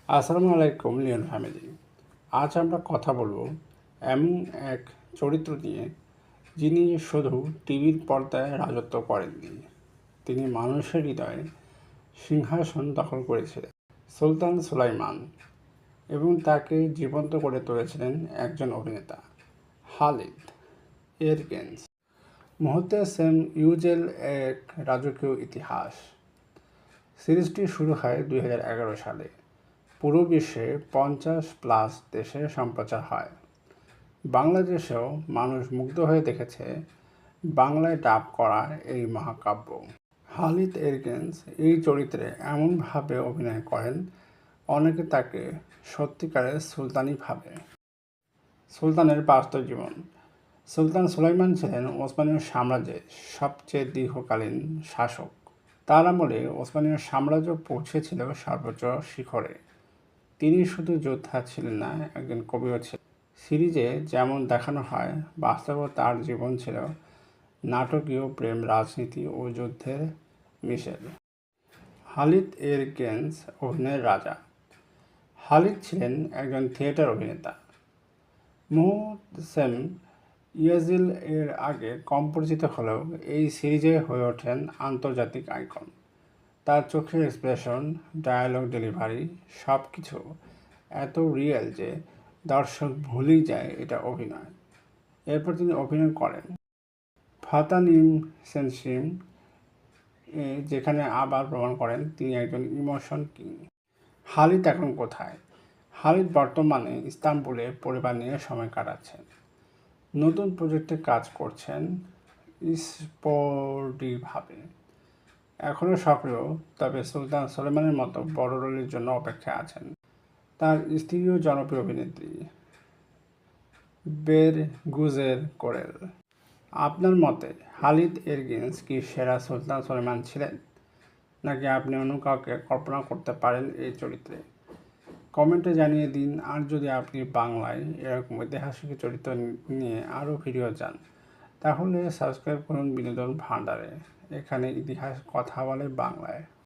আসসালামু আলাইকুম Leone family. আজ আমরা কথা বলবো এমন এক চরিত্র নিয়ে যিনি শুধু টিভির পর্দায় রাজত্ব করেননি, তিনি মানুষের হৃদয়ে সিংহাসন দখল করেছিলেন। সুলতান সুলাইমান, এবং তাকে জীবন্ত করে তুলেছিলেন একজন অভিনেতা, খালিদ এরগেন্স। মুহূর্তে সেম ইউজেল এক রাজকীয় ইতিহাস। সিরিজটি শুরু হয় 2011 সালে। পুরো বিশ্বে 50+ দেশে সম্প্রচার হয়। বাংলাদেশেও মানুষ মুগ্ধ হয়ে দেখেছে বাংলায় ডাব করা এই মহাকাব্য। খালিদ এরগেন্স এই চরিত্রে এমনভাবে অভিনয় করেন, অনেকে তাকে সত্যিকারের সুলতানই ভাবে। সুলতানের বাস্তব জীবন। সুলতান সুলাইমান ছিলেন ওসমানীয় সাম্রাজ্যের সবচেয়ে দীর্ঘকালীন শাসক। তার আমলে ওসমানীয় সাম্রাজ্য পৌঁছেছিল সর্বোচ্চ শিখরে। তিনি শুধু যোদ্ধা ছিলেন না, একজন কবিও ছিলেন। সিরিজে যেমন দেখানো হয়, বাস্তবেও তার জীবন ছিল নাটকীয় প্রেম, রাজনীতি ও যুদ্ধের মিশেল। খালিদ এরগেন্স অভিনয়ের রাজা। খালিদ ছিলেন একজন থিয়েটার অভিনেতা। মুহসেন ইয়াজিল এর আগে কম পরিচিত হলেও এই সিরিজে হয়ে ওঠেন আন্তর্জাতিক আইকন। তার চোখের এক্সপ্রেশন, ডায়ালগ ডেলিভারি সব কিছু এত রিয়েল যে দর্শক ভুলেই যায় এটা অভিনয়। এরপর তিনি অভিনয় করেন ফাতান ইম সেনসিম, যেখানে আবার প্রমাণ করেন তিনি একজন ইমোশন কিং। খালিদ এখন কোথায়? খালিদ বর্তমানে ইস্তাম্বুলে পরিবার নিয়ে সময় কাটাচ্ছেন, নতুন প্রজেক্টে কাজ করছেন স্পোর্টিভাবে। এখনও সক্রিয়, তবে সুলতান সুলেমানের মতো বড় রোলের জন্য অপেক্ষায় আছেন। তার স্ত্রীও জনপ্রিয় অভিনেত্রী বেরগুজের কোরেল। আপনার মতে খালিদ এরগেন্স কি সেরা সুলতান সুলেমান ছিলেন, নাকি আপনি অন্য কাউকে কল্পনা করতে পারেন এই চরিত্রে? কমেন্টে জানিয়ে দিন। আর যদি আপনি বাংলায় এরকম ঐতিহাসিক চরিত্র নিয়ে আরও ভিডিও চান, তাহলে সাবস্ক্রাইব করুন বিনোদন ভান্ডারে। এখানে ইতিহাস কথা বলে বাংলায়।